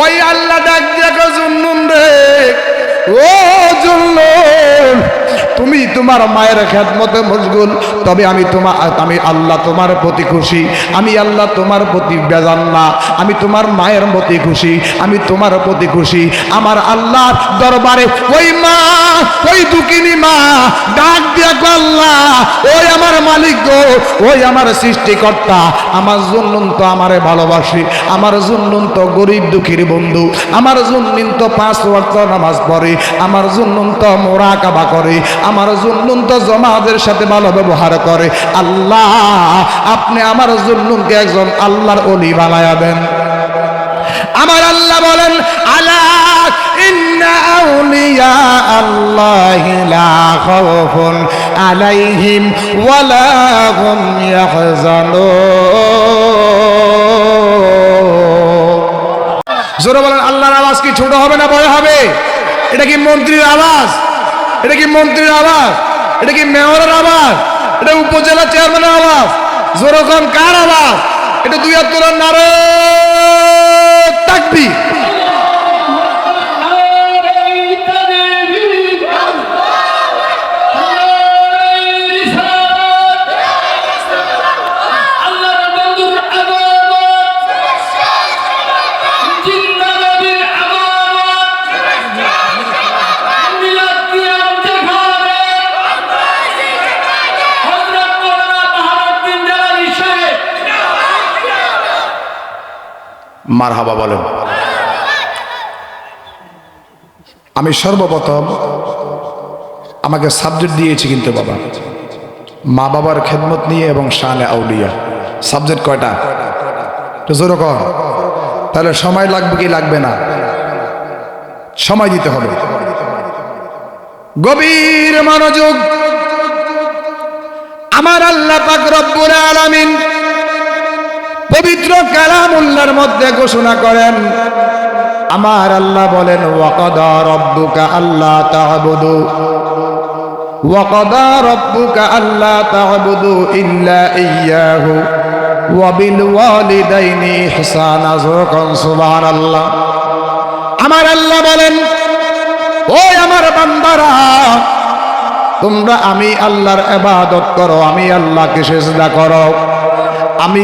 ওই আল্লাহ ডাক দেখো জুন্নুন রে, ও জুন্নুন তুমি তোমার মায়ের খেদমতে মশগুল, তবে আমি আল্লাহ তোমার প্রতি খুশি, আমি আল্লাহ তোমার প্রতি বেজান না, আমি তোমার মায়ের প্রতি খুশি, আমি তোমার প্রতি খুশি। আমার আল্লাহর দরবারে ওই মা, ওই দুঃখিনী মা ডাক দিয়ে আল্লাহ, ওই আমার মালিক গো, ওই আমার সৃষ্টিকর্তা, আমার জুন্নুন তো আমারে ভালোবাসি, আমার জুন্নুন তো গরিব দুঃখীর বন্ধু, আমার জুন্নুন তো 5 ওয়াক্ত নামাজ পড়ে, আমার জুন্নুন তো মুরাকাবা করে, আমার জুন্নুন তো জামাতের সাথে ভালো ব্যবহার করে। আল্লাহ আপনি আমার জুন্নুনকে একজন আল্লাহর ওলি বানায়া দেন। আমার আল্লাহ বলেন আলা ইন্না আউলিয়া আল্লাহি লা খাউফুন আলাইহিম ওয়ালা হুম ইয়াহজানুন। জোরে বলেন আল্লাহর আওয়াজ কি ছোট হবে না বড় হবে? এটা কি মন্ত্রীর আওয়াজ? এটা কি মন্ত্রীর আওয়াজ? এটা কি মেয়রের আওয়াজ? এটা উপজেলা চেয়ারম্যানের আওয়াজ? জোরকম কার আওয়াজ? এটা 2 হাত তোলার নারে তাকবীর। মারহাবা বলেন। আমি সর্বপ্রথম আমাকে সাবজেক্ট দিয়েছি কিন্তু বাবা, মা বাবার খেদমত নিয়ে এবং শানে আউলিয়া। সাবজেক্ট কয়টা? জোরে কর। তাহলে সময় লাগবে কি লাগবে না? সময় দিতে হবে, গভীর মনোযোগ। আমার আল্লাহ পাক রব্বুল আলামিন পবিত্র কালামুল্লাহর মধ্যে ঘোষণা করেন, আমার আল্লাহ বলেন ওয়াকাদা রাব্বুকা আল্লা তা'বুদু ওয়াকাদা রাব্বুকা আল্লা তা'বুদু ইল্লা ইয়্যাহু ওয়া বিল ওয়ালিদাইনি ইহসানা। সুবহানাল্লাহ। আমার আল্লাহ বলেন ওই আমার বান্দারা, তোমরা আমি আল্লাহর ইবাদত করো, আমি আল্লাহকে সিজদা করো। আমি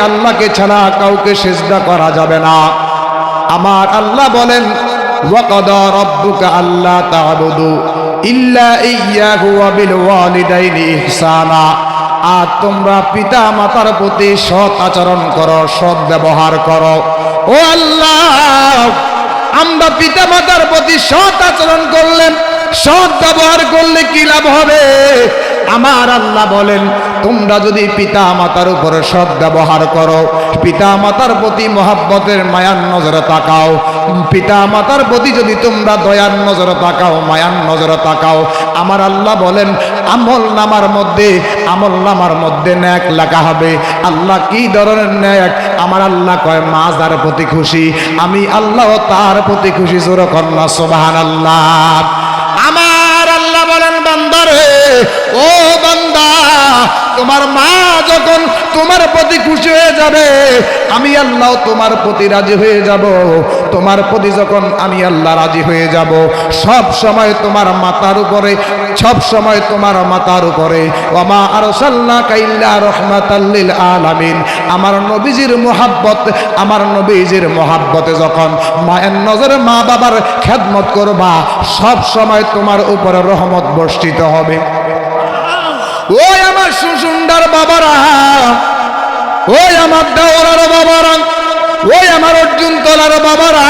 আল্লাহকে ছাড়া কাউকে সিজদা করা যাবে না। আমার আল্লাহ বলেন ওয়াকাদা রাব্বুকা আল্লা তা'বুদু ইল্লা ইয়্যাহু ওয়া বিল ওয়ালিদাইনি ইহসানা। আর তোমরা পিতা মাতার প্রতি সৎ আচরণ করো, সৎ ব্যবহার করো। ও আল্লাহ, আমরা পিতা মাতার প্রতি সৎ আচরণ করলেন, সৎ ব্যবহার করলে কি লাভ হবে? আমার আল্লাহ বলেন তোমরা যদি পিতা মাতার উপরে সৎ ব্যবহার করো, পিতা মাতার প্রতি মহব্বতের মায়ার নজরে তাকাও, পিতা মাতার প্রতি যদি তোমরা দয়ার নজরে তাকাও, মায়ার নজরে তাকাও, আমার আল্লাহ বলেন আমল নামার মধ্যে নেক লেখা হবে। আল্লাহ কি ধরনের নেক? আমার আল্লাহ কয় মা যার প্রতি খুশি, আমি আল্লাহ তার প্রতি খুশি। জোরে কন্যা সুবহানাল্লাহ। আমার আল্লাহ বলেন বান্দারে, ও বান্দা, তোমার মা যখন তোমার প্রতি খুশি হয়ে যাবে, আমি আল্লাহ তোমার প্রতি রাজি হয়ে যাব। তোমার প্রতি যখন আমি আল্লাহ রাজি হয়ে যাব, সব সময় তোমার মাথার উপরে, সব সময় তোমার মাথার উপরে ওয়ামা আরসালনাকা ইল্লা রাহমাতাল লিল আলামিন। আমার নবীজির মুহাব্বতে যখন মায়ের নজরে মা বাবার খেদমত করবা, সব সময় তোমার উপরে রহমত বর্ষিত হবে। ওই আমার সুসুন্ডার বাবারা, ওই আমার দেওরার বাবারা, ওই আমার অর্জুন তলার বাবারা,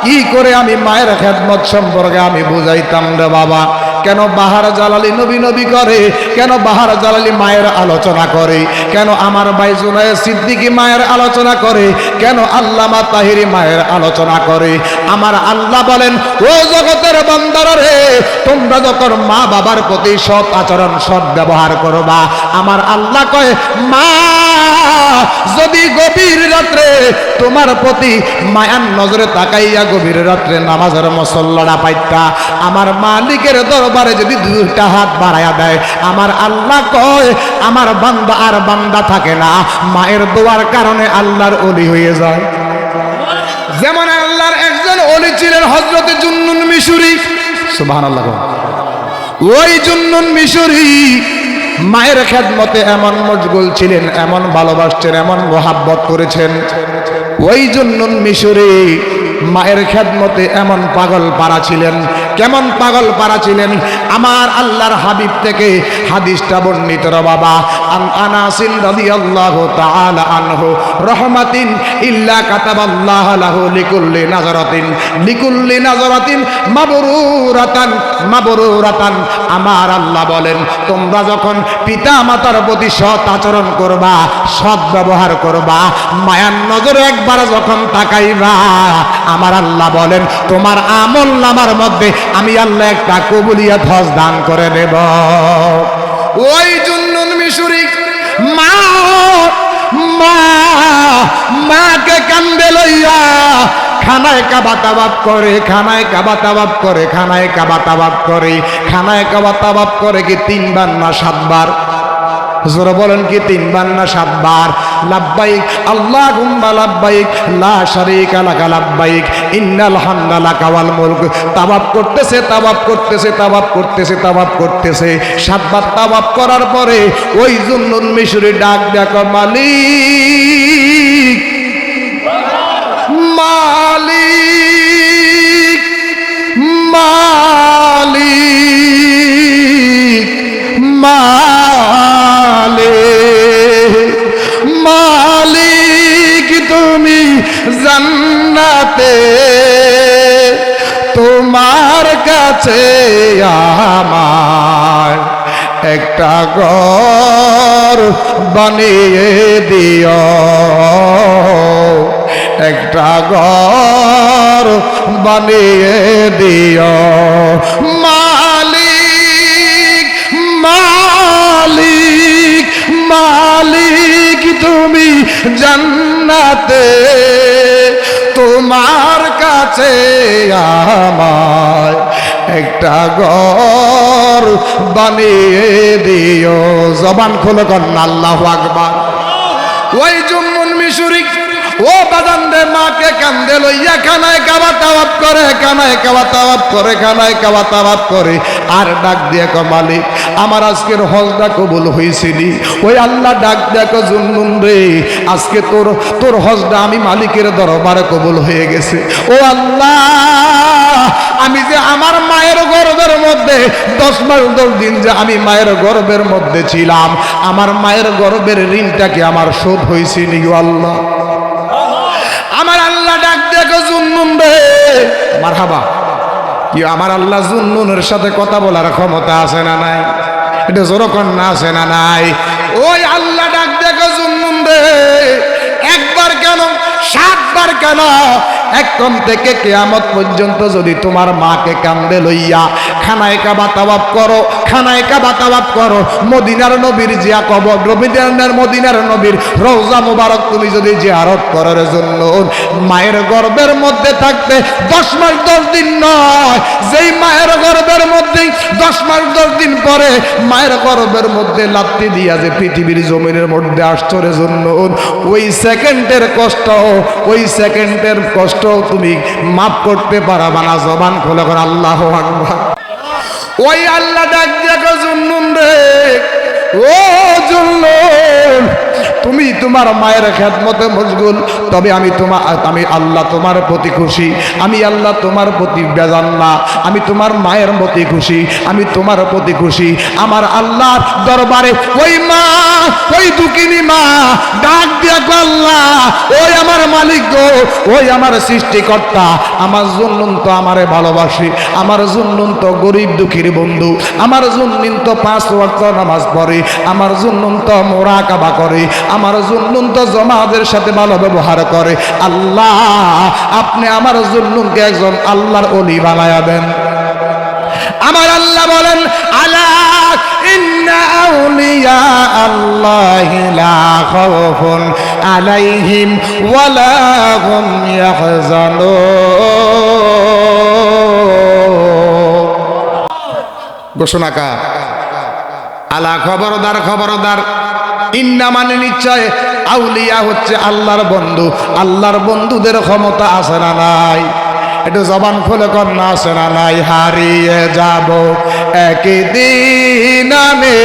কি করে আমি মায়ের খেদমত সম্পর্কে আমি বুঝাইতাম রে বাবা। কেন বাহার জালালি নবী করে? কেন বাহার জালালি মায়ের আলোচনা করে? কেন আমার ভাই জুনায়েদ সিদ্দিকী মায়ের আলোচনা করে? কেন আল্লামা তাহিরি মায়ের আলোচনা করে? আমার আল্লাহ বলেন ও জগতের বান্দারা রে, তোমরা যখন মা বাবার প্রতি সৎ আচরণ, সৎ ব্যবহার করবা, আমার আল্লাহ কয় মা যদি গভীর রাত্রে তোমার প্রতি মায়ার নজরে তাকাইয়া গভীর রাত্রে নামাজের মুসল্লাটা পাইতা, আমার মালিকের দরবারে যদি 2টা হাত বাড়াইয়া দেয়, আমার আল্লাহ কয় আমার বান্দা আর বান্দা থাকে না, মায়ের দোয়ার কারণে আল্লাহর ওলি হয়ে যায়। যেমন আল্লাহর একজন ওলি ছিলেন হযরত জুন্নুন মিশরি, সুবহানাল্লাহ। ওই জুন্নুন মিশরি মায়ের খেদমতে এমন মশগুল ছিলেন, এমন ভালোবাসতেন, এমন মোহাব্বত করেছেন। ওই জুন্নুন মিশরি মায়ের খেদমতে এমন পাগল পারা ছিলেন। কেমন পাগল পারা ছিলেন? আমার আল্লাহর হাবিব থেকে হাদিসটা বর্ণিত রে বাবা। আন আনাসিন রাদিয়াল্লাহু তাআলা আনহু রহমাতিন ইল্লা কাতাবাল্লাহু লাহু লিকুল্লি নাজরাতিন মাবরুরাতান মাবরুরাতান। আমার আল্লাহ বলেন, তোমরা যখন পিতা মাতার প্রতি সৎ আচরণ করবা, সৎ ব্যবহার করবা, মায়ার নজরে একবার যখন তাকাইবা, আমার আল্লাহ বলেন তোমার আমল নামার মধ্যে আমি আল্লাহ একটা কবুলিয়ত হজ দান করে দেব। ওই জুন্নুন মিশরি মাকে কান্দে লইয়া খানায় কাবা তাওয়াফ করে, খানায় কাবা তাওয়াফ করে, খানায় কাবা তাওয়াফ করে, খানায় কাবা তাওয়াফ করে কি 3 বার না 7 বার? হুজুর বলেন কি 3 বার না 7 বার? লাব্বাইক আল্লাহুম্মা লাব্বাইক লা শারীকা লাকা লাব্বাইক ইন্নাল হামদা লাকা ওয়াল মুলক। তাওয়াফ করতেছে, তাওয়াফ করতেছে, তাওয়াফ করতেছে, তাওয়াফ করতেছে। 7 বার তাওয়াফ করার পরে ওই জুন্নুন মিশরি ডাক দেখো, মালিক মালিক মালিক মালিক মালিক, তুমি জান্নাতে তোমার কাছে আমার একটা ঘর বানিয়ে দিও, একটা ঘর বানিয়ে দিও। মালিক মালিক মালিক, তুমি জান্নাতে তোমার কাছে আমার একটা ঘর বানিয়ে দিও। জবান খুলে কন্যা আল্লাহু আকবার। ওই জুন্নুন মিশরি ও বাজানদের মাকে কান্দে লইয়া খানায় কাবা তাওয়াফ করে, খানায় কাবা তাওয়াফ করে, খানায় কাবা তাওয়াফ করে, আর ডাক দিয়ে কো, মালিক আমার আজকের হজটা কবুল হয়েছিলি। ওই আল্লাহ ডাক দেখো, জুন্নুন রে আজকে তোর হজটা আমি মালিকের দরবারে কবুল হয়ে গেছে। ও আল্লাহ, আমি যে আমার মায়ের গর্ভের মধ্যে 10 মাস 10 দিন যে আমি মায়ের গর্ভের মধ্যে ছিলাম, আমার মায়ের গর্ভের ঋণটাকে আমার শোধ হয়েছিল গো আল্লাহ। আমার আল্লাহ ডাক দেখো, জুন্নুন রে মারহাবা। কি আমার আল্লাহ জুন্নুনের সাথে কথা বলার ক্ষমতা আছে না নাই? এটা জোরকন না আছে না নাই? ওই আল্লাহ ডাক দেখো, জুন্নুন রে 1 বার কেন 7 বার কেন, একদম থেকে কিয়ামত পর্যন্ত যদি তোমার মাকে কান্দে লইয়া খানায় কাবা তাওয়াফ করো, খানায় কাবা তাওয়াফ করো, মদিনার নবীর জিয়া কবর, মদিনার নবীর রওজা মুবারক তুমি যদি জিয়ারত করার জন্য মায়ের গর্ভের মধ্যে থাকতে 10 মাস 10 দিন নয়, যেই মায়ের গর্ভের মধ্যে 10 মাস 10 দিন পরে মায়ের গর্ভের মধ্যে লাত্তি দিয়া যে পৃথিবীর জমিনের মধ্যে আসছরের জন্য, ওই সেকেন্ডের কষ্ট, ওই সেকেন্ডের কষ্ট তুমি মাফ করতে পারবা না। জবান খোলা করে আল্লাহু আকবার। ওই আল্লাহ ডাক দেখো, জুন্নুন রে ও জুন্নুন, তুমি তোমার মায়ের খেদমতে মশগুল, তবে আমি আল্লাহ তোমার প্রতি খুশি, আমি আল্লাহ তোমার প্রতি বেজান না, আমি তোমার মায়ের প্রতি খুশি, আমি তোমার প্রতি খুশি। আমার আল্লাহর দরবারে ওই মা, ওই দুঃখিনী মা ডাক দিয়া আল্লাহ, ওই আমার মালিক গো, ওই আমার সৃষ্টিকর্তা, আমার জুন্নুন তো আমারে ভালোবাসে, আমার জুন্নুন তো গরিব দুঃখীর বন্ধু, আমার জুন্নুন তো 5 ওয়াক্ত নামাজ পড়ে, আমার জুন্নুন তো মুরাকাবা করে, আমার জুন্নুন তো জামাতের সাথে ভালো ব্যবহার করে। আল্লাহ আপনি আমার জুন্নুনকে একজন আল্লাহর ওলি বানায়া দেন। আমার আল্লাহ বলেন, আলা ইন্না আউলিয়া আল্লাহি লা খাউফুন আলাইহিম ওয়ালা হুম ইয়াহজানুন। ঘোষণাকার আলা, খবরদার খবরদার, ইন্না মানে নিশ্চয়, আউলিয়া হচ্ছে আল্লাহর বন্ধু। আল্লাহর বন্ধুদের ক্ষমতা আছে না নাই? একটু জবান খুলে কন্যা আছে না নাই? হারিয়ে যাব একদিন আমি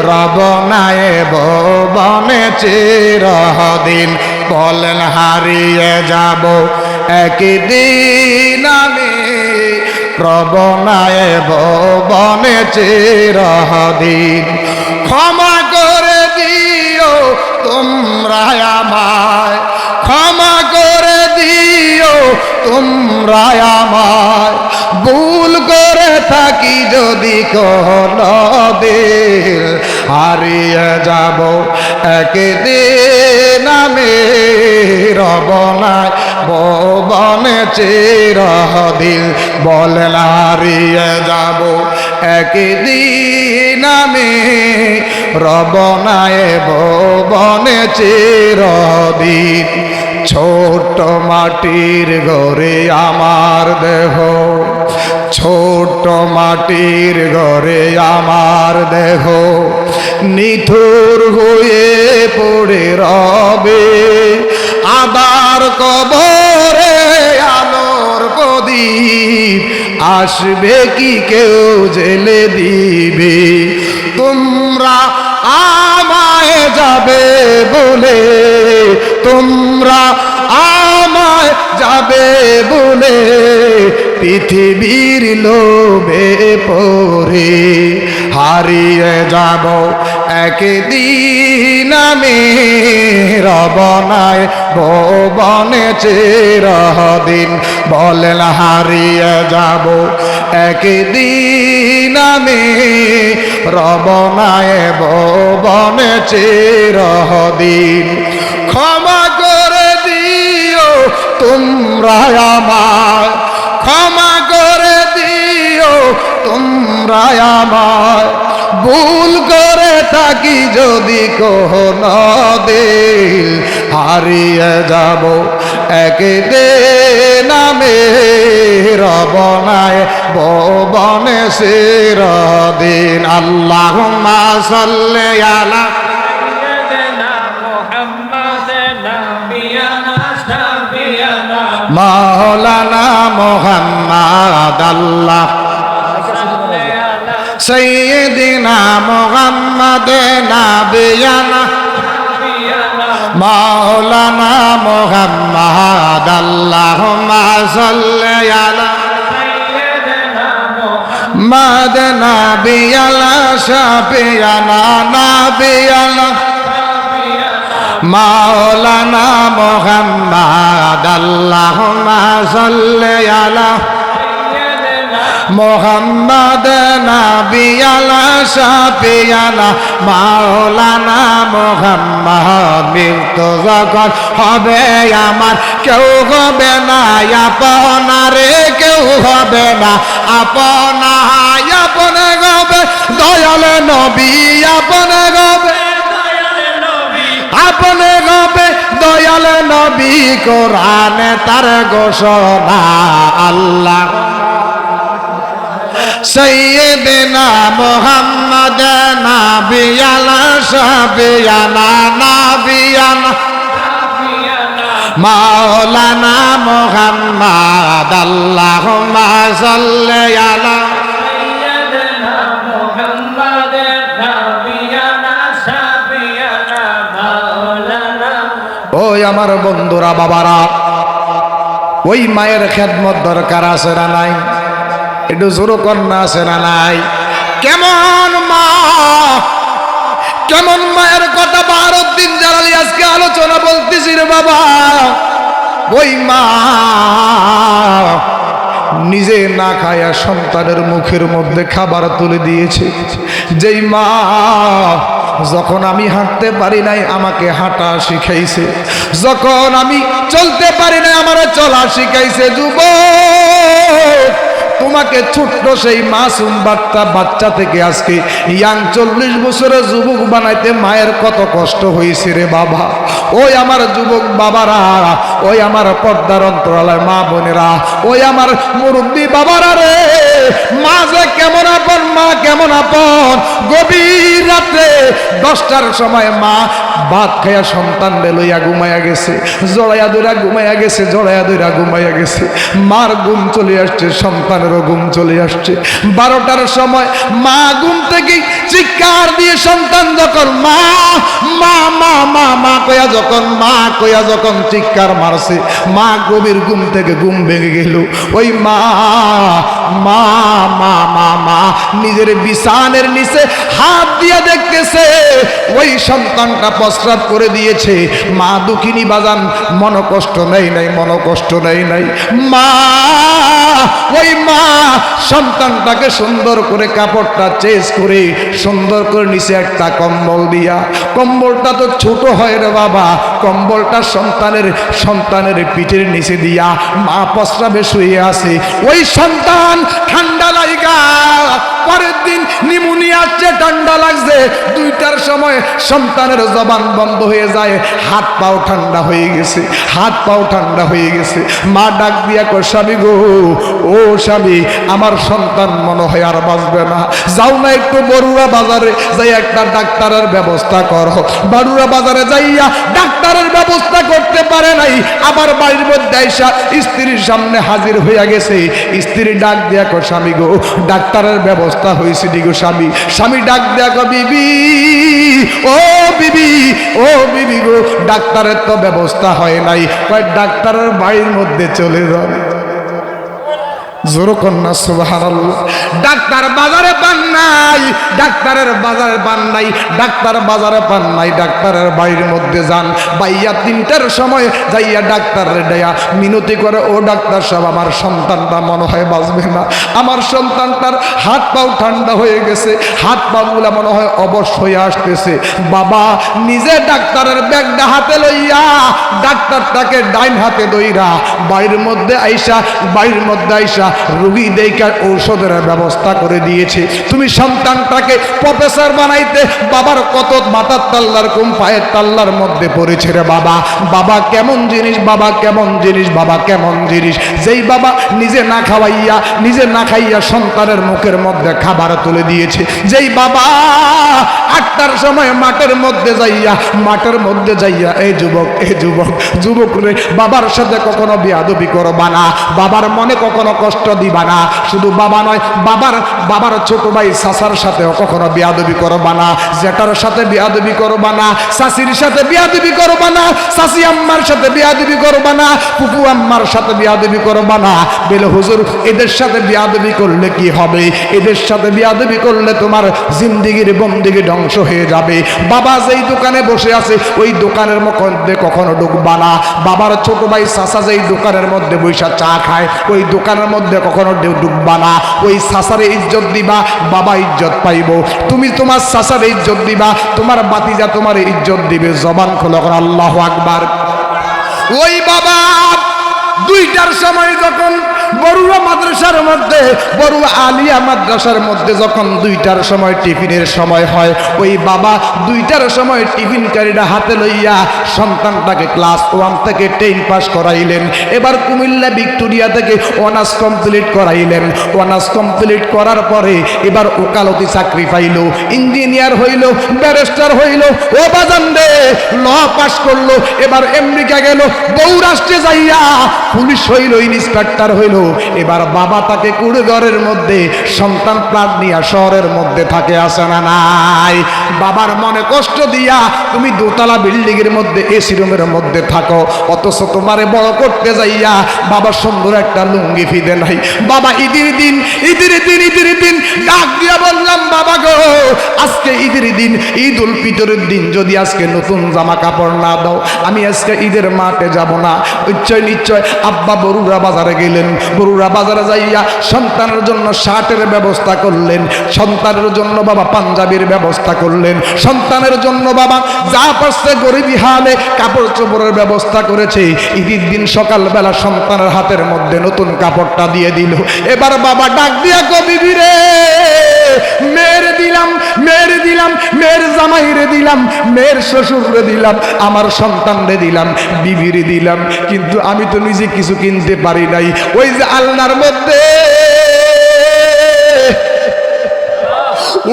রব নাই ভুবনে চিরদিন। বলেন হারিয়ে যাব একদিন আমি রব নাই ভুবনে চিরদিন। ক্ষমা করে দিও তোমরা আমায়, ক্ষমা করে দিও তোমরা আমায়, ভুল করে থাকি যদি কোনদিন। হারিয়ে যাব একদিন আমি রব নাই ভুবনে চিরদিন। বলেন হারিয়ে যাব একদিন আমি রব নাই ভুবনে চিরদিন। ছোট মাটির ঘরে আমার দেহ, ছোট মাটির ঘরে আমার দেহ, নিথুর হয়ে পড়ে রবে। আবার কবরে আলোর প্রদীপ আসবে কি কেউ জেলে দিবে? তোমরা আমায় যাবে বলে, তোমরা আমায় যাবে বলে পৃথিবীর লোভে পড়ে। হারিয়ে যাব একদিন আমি রব নাই ভুবনে চিরদিন। বলেন হারিয়ে যাব একদিন আমি রব নাই ভুবনে চিরদিন। ক্ষমা করে দিও তোমরা আমায়, ক্ষমা করে দিও তোমরা আমায়, ভুল করে থাকি যদি কোনদিন। হারিয়ে যাব একদিন আমি রব নাই ভুবনে চিরদিন। আল্লাহুম্মা সাল্লি আলা মাওলানা মুহাম্মদ। আল্লাহ সাইয়্যিদিনা মুহাম্মদ নাবিয়ানা মাওলানা মুহাম্মদ। আল্লাহুম্মা সাল্লি আলা মুহাম্মদ নাবিয়ানা শাফিয়ানা নাবিয়ানা মাওলানা মুহাম্মদ। আল্লাহুম্মা সাল্লি আলা মুহাম্মদ নাবিয়ানা শাফিয়ানা মাওলানা মুহাম্মদ। মৃত্যু যখন হবে আমার কেউ হবে না আপনারে, কেউ হবে না আপনা, আপনে হবে দয়াল নবী, আপনে হবে আপনে হবে দয়াল নবী। কোরআনে তার ঘোষণা। আল্লাহ সাইয়্যিদিনা মুহাম্মদ নাবিয়ানা শাফিয়ানা নাবিয়ানা মাওলানা মুহাম্মদ। আল্লাহুম্মা সাল্লি আলা ওই আমার বন্ধুরা বাবারা, ওই মায়ের খেদমত দরকার আছে না নাই? একটু জোরে কন্যা আছে না নাই? কেমন মা, কেমন মায়ের কথা বারুদ্দিন জালালি আজকে আলোচনা বলতেছি রে বাবা। ওই মা নিজে না খায়া সন্তানের মুখের মধ্যে খাবার তুলে দিয়েছে। যেই মা যখন আমি হাঁটতে পারি নাই আমাকে হাঁটা শিখাইছে, যখন আমি চলতে পারি নাই আমার চলা শিখাইছে। যুবক, তোমাকে ছোট্ট সেই মাসুম বাচ্চা থেকে আজকে ইয়াং 40 বছরের যুবক বানাইতে মায়ের কত কষ্ট হয়েছে রে বাবা। ওই আমার যুবক বাবারা, ওই আমার পর্দার অন্তরালয় মা বোনেরা, ওই আমার মুরব্বী বাবারা রে, মা যে কেমন আপন, মা কেমন আপন। গভীর রাতে 10টার সময় মা ভাত খাইয়া সন্তান লইয়া ঘুমাইয়া গেছে, জড়াইয়া দইরা ঘুমাইয়া গেছে, জড়াইয়া দইরা ঘুমাইয়া গেছে। মার ঘুম চলে আসছে, সন্তানেরও ঘুম চলে আসছে। 12টার সময় মা ঘুম থেকে চিৎকার দিয়ে সন্তান যখন মা মা মা মা মা কইয়া যখন চিৎকার মারছে, মা গভীর ঘুম থেকে ঘুম ভেঙে গেল। ওই মা মা মা মা মা নিজের বিছানের নিচে হাত দিয়ে দেখতেছে ওই সন্তানটা প্রস্রাব করে দিয়েছে। মা দুঃখিনী বাজান, মনোকষ্ট নেই নাই, মনোকষ্ট নেই নাই। মা ওই মা সন্তানটাকে সুন্দর করে কাপড়টা চেঞ্জ করে সুন্দর করে নিচে একটা কম্বল দিয়া, কম্বলটা তো ছোট হয় রে বাবা, কম্বলটা সন্তানের পিঠের নিচে দিয়া মা প্রস্রাবে শুয়ে আছে। ওই সন্তান ঠান্ডা লাগা, পরের দিন নিমোনিয়া আসছে, ঠান্ডা লাগছে। 2টার সময় সন্তানের জবান বন্ধ হয়ে যায়, হাত পাও ঠান্ডা হয়ে গেছে, হাত পাও ঠান্ডা হয়ে গেছে। মা ডাক দিয়া কয়, স্বামী গো, ও স্বামী, আমার সন্তান মনে হয় আর বাঁচবে না, যাও না একটু বরুড়া বাজারে যাই একটা ডাক্তারের ব্যবস্থা করো। বরুড়া বাজারে যাইয়া ডাক্তারের ব্যবস্থা করতে পারে নাই, আবার বাড়ির মধ্যে আইসা স্ত্রীর সামনে হাজির হইয়া গেছে। স্ত্রী ডাক দিয়া কয়, স্বামী গো, ডাক্তারের ব্যবস্থা হয়েছে দিগো স্বামী। স্বামী ডাক দিয়া কয়, বিবি ও বিবি, ও বিবি গো, ডাক্তারের তো ব্যবস্থা হয় নাই। কয়, ডাক্তারের বাড়ির মধ্যে চলে যাবে। জোর কন্যা সুবহানাল্লাহ। ডাক্তার বাজারে পান নাই, ডাক্তারের বাজারে পান নাই, ডাক্তার বাজারে পান নাই, ডাক্তারের বাড়ির মধ্যে যান। বাইয়া 3টার সময় যাইয়া ডাক্তারের দেয়া মিনতি করে, ও ডাক্তার সাহেব, আমার সন্তানটা মনে হয় বাঁচবে না, আমার সন্তানটার হাত পাও ঠান্ডা হয়ে গেছে, হাত পাগুলা মনে হয় অবশ হয়ে আসতেছে। বাবা নিজে ডাক্তারের ব্যাগটা হাতে লইয়া ডাক্তারটাকে ডাইন হাতে দইরা বাড়ির মধ্যে আইসা রুগী দেখার ঔষধের ব্যবস্থা করে দিয়েছে। তুমি সন্তানটাকে প্রফেসর বানাইতে বাবার কত মাথার তাল্লার কম পায়ের তাল্লার মধ্যে পড়েছে রে বাবা। বাবা কেমন জিনিস, বাবা কেমন জিনিস, বাবা কেমন জিনিস। যেই বাবা নিজে না খাইয়া সন্তানের মুখের মধ্যে খাবার তুলে দিয়েছে, যেই বাবা 8টার সময় মাঠের মধ্যে যাইয়া এই যুবক রে, বাবার সাথে কখনো বেয়াদবি করবা না, বাবার মনে কখনো কষ্ট দিবা না। শুধু বাবা নয়, বাবার ছোট ভাই চাচার সাথেও কখনো বেয়াদবি করবা না, জেঠার সাথে বেয়াদবি করবা না, চাচির সাথে বেয়াদবি করবা না, চাচি আম্মার সাথে বেয়াদবি করবা না, ফুফু আম্মার সাথে বেয়াদবি করবা না। বলে হুজুর, এদের সাথে বেয়াদবি করলে কি হবে? এদের সাথে বেয়াদবি করলে তোমার জিন্দেগির বন্দেগি ধ্বংস হয়ে যাবে। বাবা যেই দোকানে বসে আছে ওই দোকানের মধ্যে কখনো ঢুকবা না। বাবার ছোট ভাই চাচা যেই দোকানের মধ্যে বৈশা চা খায় ওই দোকানের মধ্যে কখনো ঢুকবা না। ওই চাচারে ইজ্জত দিবা, বাবা ইজ্জত পাইব। তুমি তোমার চাচারে ইজ্জত দিবা, তোমার বাতিজা তোমার ইজ্জত দিবে। জবান খোলা করে আল্লাহু আকবার। ওই বাবা 2টার সময় যখন বড়ুয়া মাদ্রাসার মধ্যে, বড়ুয়া আলিয়া মাদ্রাসার মধ্যে যখন 2টার সময় টিফিনের সময় হয়, ওই বাবা 2টার সময় টিফিন কারিটা হাতে লইয়া সন্তানটাকে ক্লাস 1 থেকে 10 পাস করাইলেন। এবার কুমিল্লা ভিক্টোরিয়া থেকে অনার্স কমপ্লিট করাইলেন। অনার্স কমপ্লিট করার পরে এবার ওকালতি চাকরি পাইল, ইঞ্জিনিয়ার হইল, ব্যারিস্টার হইল। ও বাজান রে, ল পাস করলো। এবার আমেরিকা গেল, বহুরাষ্ট্রে যাইয়া পুলিশ হইল, ইন্সপেক্টর হইল। এবার বাবা তাকে কুড়েঘরের মধ্যে সন্তান প্রাণ নিয়ে শহরের মধ্যে থাকে, আসে না নাই? বাবার মনে কষ্ট দিয়া তুমি 2তলা বিল্ডিং এর মধ্যে এসি রুমের মধ্যে থাকো, অথচ তোমারে বড় করতে যাইয়া বাবা সুন্দর একটা লুঙ্গি ফিদে নাই। বাবা ঈদের দিন ডাক দিয়া বললাম, বাবা গো, আজকে ঈদের দিন, ঈদ উল ফিতরের দিন যদি আজকে নতুন জামা কাপড় না দাও, আমি আজকে ঈদের মাঠে যাব না। নিশ্চয় আব্বা বরুড়া বাজারে গেলেন। বরুড়া বাজারে যাইয়া সন্তানের জন্য শার্টের ব্যবস্থা করলেন, সন্তানের জন্য বাবা পাঞ্জাবির ব্যবস্থা করলেন, সন্তানের জন্য বাবা যা পারছে গরিবি হালে কাপড় চোপড়ের ব্যবস্থা করেছে। ঈদের দিন সকালবেলা সন্তানের হাতের মধ্যে নতুন কাপড়টা দিয়ে দিল। এবার বাবা ডাক দিয়া কবিবি রে, মেয়ের দিলাম, মেয়ের জামাইরে দিলাম, মেয়ের শ্বশুরে দিলাম, আমার সন্তানরে দিলাম, বিবিরে দিলাম, কিন্তু আমি তো নিজে কিছু কিনতে পারি নাই। ওই যে আলনার মধ্যে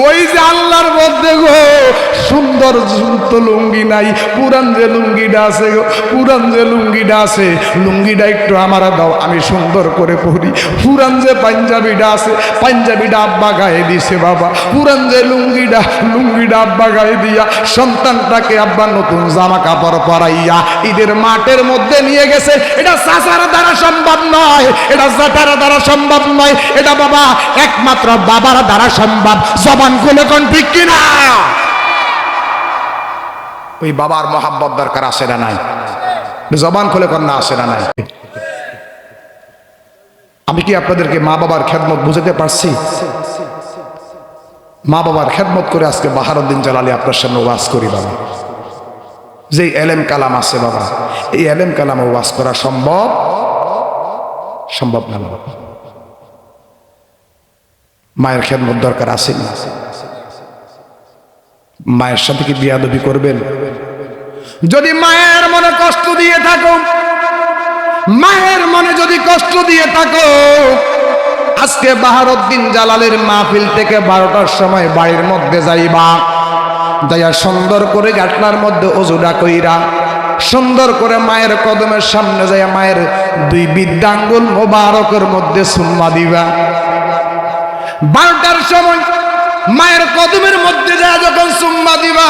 ওই যে আল্লাহর মধ্যে গো সুন্দর তো লুঙ্গি নাই, পুরান যে লুঙ্গিটা আছে গো, পুরান যে লুঙ্গিটা আছে, লুঙ্গিটা একটু আমার দাও, আমি সুন্দর করে পরি। পুরান যে পাঞ্জাবিটা আছে, পাঞ্জাবিটা আব্বা গায়ে দিছে বাবা। পুরান যে লুঙ্গিটা, লুঙ্গিটা আব্বা গায়ে দিয়া সন্তানটাকে আব্বা নতুন জামা কাপড় পরাইয়া ঈদের মাঠের মধ্যে নিয়ে গেছে। এটা চাচার দ্বারা সম্ভব নয়, এটা জ্যাঠার দ্বারা সম্ভব নয়, এটা বাবা একমাত্র বাবার দ্বারা সম্ভব। জবান খুলে কোন ঠিক কিনা? ওই বাবার মহাব্বত দরকার আছে না নাই? জবান খুলে কোন না আছে না নাই? আমি কি আপনাদেরকে মা বাবার খেদমত বুঝাতে পারছি? মা বাবার খেদমত করে আজকে বাহারুদ্দিন জালালী আপনার সামনে ওয়াজ করি বাবা। যে এলেম কালাম আছে বাবা, এই এলেম কালামে ওয়াজ করা সম্ভব সম্ভব না বাবা। মায়ের খেদমত দরকার আছে না? মায়ের সাথে কি বিয়াদবি করবেন? যদি মায়ের মনে কষ্ট দিয়ে থাকো, মায়ের মনে যদি কষ্ট দিয়ে থাকো, আজকে বাহারুদ্দিন জালালের মাহফিল থেকে 12টার সময় বাড়ির মধ্যে যাইবা, যাইয়া সুন্দর করে গাটলার মধ্যে ওজুটা কইরা সুন্দর করে মায়ের কদমের সামনে যাইয়া মায়ের 2 বৃদ্ধাঙ্গুল মোবারকের মধ্যে চুম্মা দিবা। 12টার সময় মায়ের কদমের মধ্যে যায় যখন চুম্মা দিবা,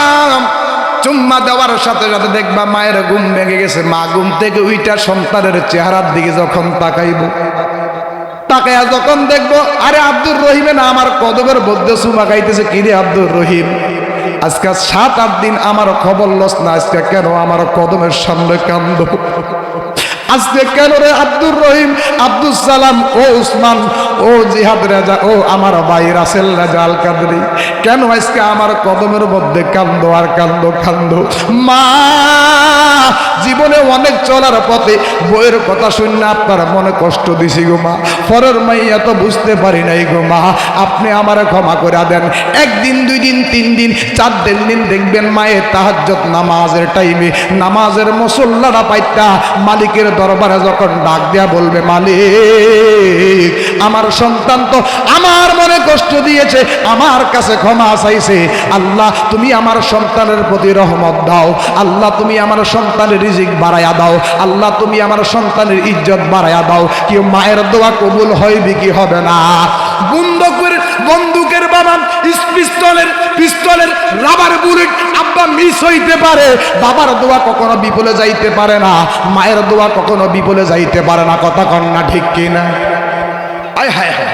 চুম্মা দেওয়ার সাথে সাথে দেখবা মায়ের ঘুম ভেঙে গেছে। মা ঘুম থেকে উইটা সন্তানের চেহারার দিকে যখন তাকাইব, তাকাইয়া যখন দেখবো আরে আব্দুর রহিমে না আমার কদমের মধ্যে চুমা খাইতেছে। কিরে আব্দুর রহিম, আজকে 7-8 দিন আমার খবর লস না, আজকে কেন আমার কদমের সামনে কান্দ? আজকে কেন রে আব্দুর রহিম, আব্দুল সালাম, ও উসমান, ও জিহাদ রাজা, ও আমার ভাই রাসেল রাজা আল কাদরি, কেন আজকে আমার কদমের মধ্যে কান্দো আর কান্দো কান্দো? মা জীবনে অনেক চলার পথে বইয়ের কথা শুনে আপনার মনে কষ্ট দিছি গো মা, পরের মাইয়া তো বুঝতে পারি নাই গো মা, আপনি আমার ক্ষমা করে দেন। 1 দিন 2 দিন 3 দিন 4 দিন দেখবেন মায়ের তাহাজ্জুদ নামাজের টাইমে নামাজের মুসল্লাটা পাইতা মালিকের দরবারে যখন ডাক দেয়া বলবে, মালিক আমার সন্তান তো আমার মনে কষ্ট দিয়েছে, আমার কাছে ক্ষমা চাইছে, আল্লাহ তুমি আমার সন্তানের প্রতি রহমত দাও, আল্লাহ তুমি আমার সন্তানের রিজিক বাড়ায়া দাও, আল্লাহ তুমি আমার সন্তানের ইজ্জত বাড়ায়া দাও। কি মায়ের দোয়া কবুল হইবে কি হবে না? বন্দুকের বাবা পিস্তলের রাবার বুলেট আব্বা মিস হইতে পারে, বাবার দোয়া কখনো বিফলে যাইতে পারে না, মায়ের দোয়া কখনো বিফলে যাইতে পারে না। কথা কন না ঠিক কিনা? আয় হায় হায়,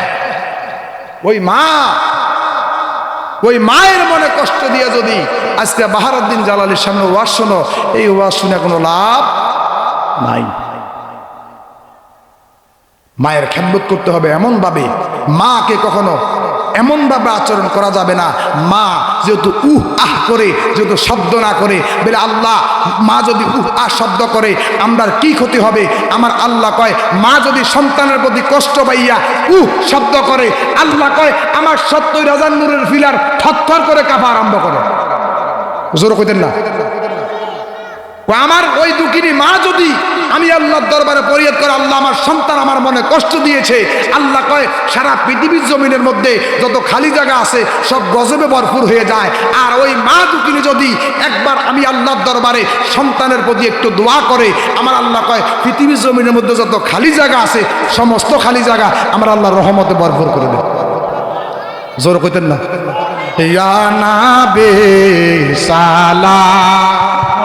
ওই মায়ের মনে কষ্ট দিয়ে যদি আজকে বাহারুদ্দিন জালালীর সামনে ওয়াজ শোনো, এই ওয়াজ শুনে কোনো লাভ নাই। মায়ের খেদমত করতে হবে এমন ভাবে, মাকে কখনো এমন ভাবে আচরণ করা যাবে না। মা যেহেতু আহ করে, যেহেতু শব্দ না করে, বলে আল্লাহ মা যদি আহ শব্দ করে আমরা কি ক্ষতি হবে? আমার আল্লাহ কয় মা যদি সন্তানের প্রতি কষ্ট পাইয়া শব্দ করে, আল্লাহ কয় আমার 70,000 নূরের ফিলার থরথর করে কাঁপা আরম্ভ করে। জোর কইতেন না? আমার ওই দুঃখিনী মা যদি আমি আল্লাহর দরবারে ফরিয়াদ করে, আল্লাহ আমার সন্তান আমার মনে কষ্ট দিয়েছে, আল্লাহ কয় সারা পৃথিবীর জমিনের মধ্যে যত খালি জায়গা আছে সব গজবে ভরপুর হয়ে যায়। আর ওই মা দুঃখিনী যদি একবার আমি আল্লাহর দরবারে সন্তানের প্রতি একটু দোয়া করে, আমার আল্লাহ কয় পৃথিবীর জমিনের মধ্যে যত খালি জায়গা আছে সমস্ত খালি জায়গা আমার আল্লাহর রহমতে ভরপুর করে দেয়। জোর কইতেন না? ইয়া নাবি সালাম